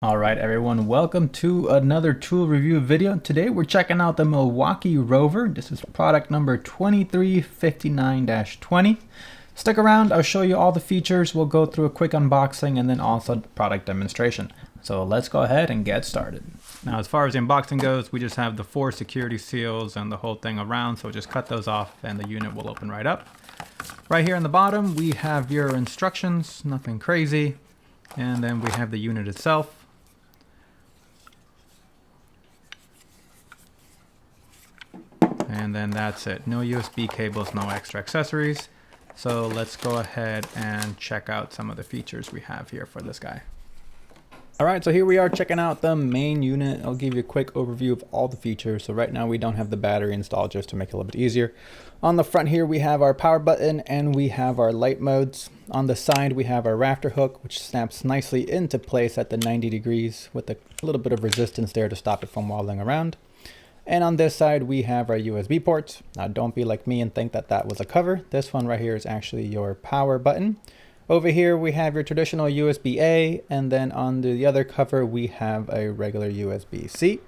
All right, everyone, welcome to another tool review video. Today we're checking out the Milwaukee Rover. This is product number 2359-20. Stick around, I'll show you all the features. We'll go through a quick unboxing and then also product demonstration. So let's go ahead and get started. Now, as far as the unboxing goes, we just have the 4 security seals and the whole thing around. So just cut those off and the unit will open right up. Right here on the bottom, we have your instructions, nothing crazy. And then we have the unit itself. And then that's it. No USB cables, no extra accessories. So let's go ahead and check out some of the features we have here for this guy. All right, so here we are checking out the main unit. I'll give you a quick overview of all the features. So right now we don't have the battery installed just to make it a little bit easier. On the front here, we have our power button and we have our light modes. On the side, we have our rafter hook, which snaps nicely into place at the 90 degrees with a little bit of resistance there to stop it from wobbling around. And on this side, we have our USB ports. Now, don't be like me and think that that was a cover. This one right here is actually your power button. Over here, we have your traditional USBA, and then on the other cover, we have a regular USB-C.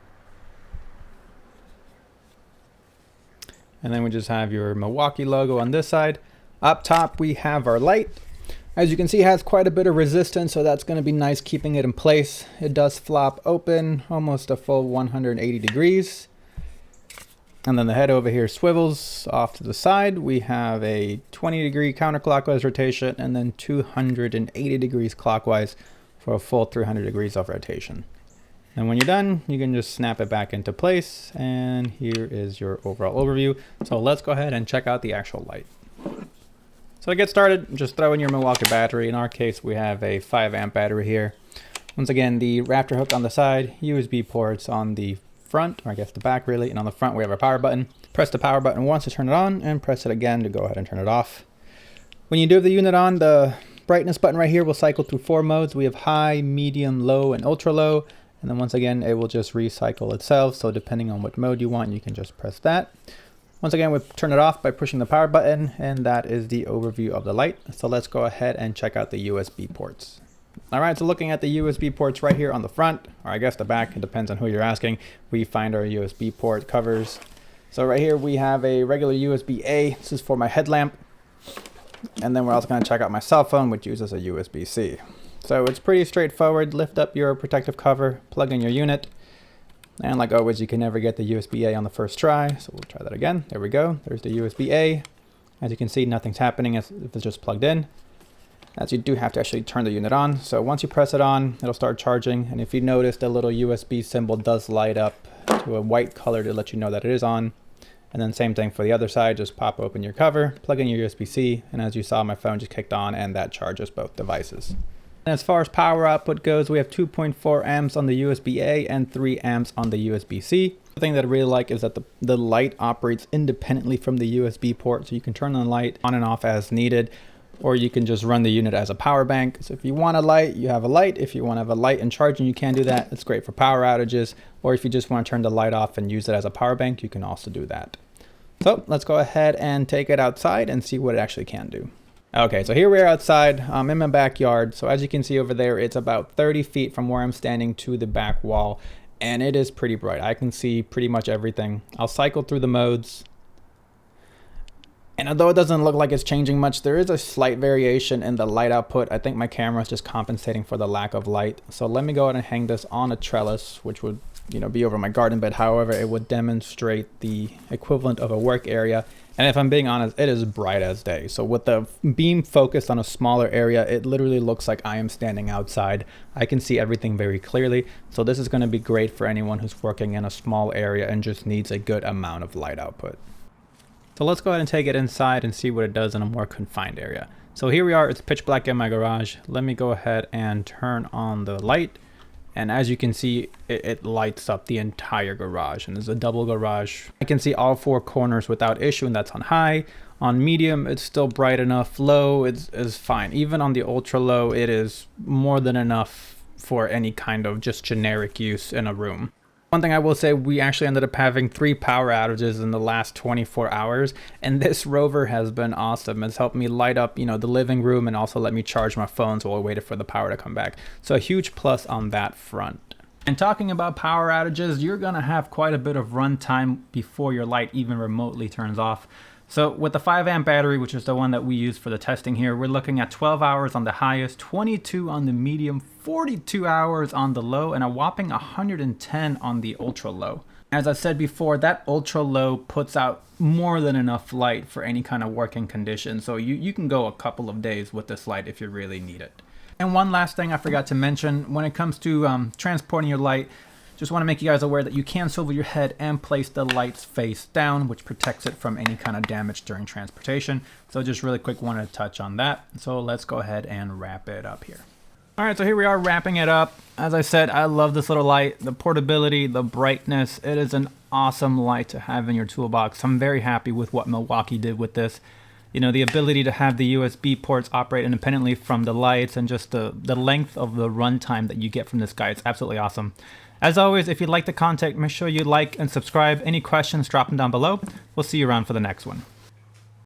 And then we just have your Milwaukee logo on this side. Up top, we have our light. As you can see, it has quite a bit of resistance, so that's going to be nice keeping it in place. It does flop open almost a full 180 degrees. And then the head over here swivels off to the side. We have a 20-degree counterclockwise rotation and then 280 degrees clockwise for a full 300 degrees of rotation. And when you're done, you can just snap it back into place. And here is your overall overview. So let's go ahead and check out the actual light. So to get started, just throw in your Milwaukee battery. In our case, we have a 5-amp battery here. Once again, the rafter hook on the side, USB ports on the front, or I guess the back really, and on the front we have our power button. Press the power button once to turn it on and press it again to go ahead and turn it off. When you do have the unit on, the brightness button right here will cycle through 4 modes. We have high, medium, low, and ultra low, and then once again it will just recycle itself, so depending on what mode you want, you can just press that. Once again, we turn it off by pushing the power button, and that is the overview of the light. So let's go ahead and check out the USB ports. All right, so looking at the USB ports right here on the front, or I guess the back, it depends on who you're asking, we find our USB port covers. So right here we have a regular USB-A. This is for my headlamp. And then we're also going to check out my cell phone, which uses a USB-C. So it's pretty straightforward. Lift up your protective cover, plug in your unit. And like always, you can never get the USB-A on the first try. So we'll try that again. There we go. There's the USB-A. As you can see, nothing's happening if it's just plugged in. As you do have to actually turn the unit on. So once you press it on, it'll start charging. And if you notice, the little USB symbol does light up to a white color to let you know that it is on. And then same thing for the other side, just pop open your cover, plug in your USB-C, and as you saw, my phone just kicked on and that charges both devices. And as far as power output goes, we have 2.4 amps on the USB-A and 3 amps on the USB-C. The thing that I really like is that the light operates independently from the USB port, so you can turn the light on and off as needed. Or you can just run the unit as a power bank. So if you want a light, you have a light. If you want to have a light and charging, you can do that. It's great for power outages. Or if you just want to turn the light off and use it as a power bank, you can also do that. So let's go ahead and take it outside and see what it actually can do. Okay, so here we are outside. I'm in my backyard. So as you can see over there, it's about 30 feet from where I'm standing to the back wall. And it is pretty bright. I can see pretty much everything. I'll cycle through the modes. And although it doesn't look like it's changing much, there is a slight variation in the light output. I think my camera is just compensating for the lack of light. So let me go ahead and hang this on a trellis, which would, be over my garden bed. However, it would demonstrate the equivalent of a work area. And if I'm being honest, it is bright as day. So with the beam focused on a smaller area, it literally looks like I am standing outside. I can see everything very clearly. So this is going to be great for anyone who's working in a small area and just needs a good amount of light output. So let's go ahead and take it inside and see what it does in a more confined area. So here we are, it's pitch black in my garage. Let me go ahead and turn on the light. And as you can see, it lights up the entire garage, and there's a double garage. I can see all 4 corners without issue, and that's on high. On medium, it's still bright enough. Low is fine. Even on the ultra low, it is more than enough for any kind of just generic use in a room. One thing I will say, we actually ended up having 3 power outages in the last 24 hours, and this Rover has been awesome. It's helped me light up, the living room and also let me charge my phones while I waited for the power to come back. So a huge plus on that front. And talking about power outages, you're gonna have quite a bit of run time before your light even remotely turns off. So with the 5 amp battery, which is the one that we use for the testing here, we're looking at 12 hours on the highest, 22 on the medium, 42 hours on the low, and a whopping 110 on the ultra low. As I said before, that ultra low puts out more than enough light for any kind of working condition. So you can go a couple of days with this light if you really need it. And one last thing I forgot to mention, when it comes to transporting your light, just want to make you guys aware that you can swivel your head and place the lights face down, which protects it from any kind of damage during transportation. So just really quick, wanted to touch on that. So let's go ahead and wrap it up here. All right, so here we are wrapping it up. As I said, I love this little light, the portability, the brightness. It is an awesome light to have in your toolbox. I'm very happy with what Milwaukee did with this. The ability to have the USB ports operate independently from the lights, and just the length of the runtime that you get from this guy. It's absolutely awesome. As always, if you like the content, make sure you like and subscribe. Any questions, drop them down below. We'll see you around for the next one.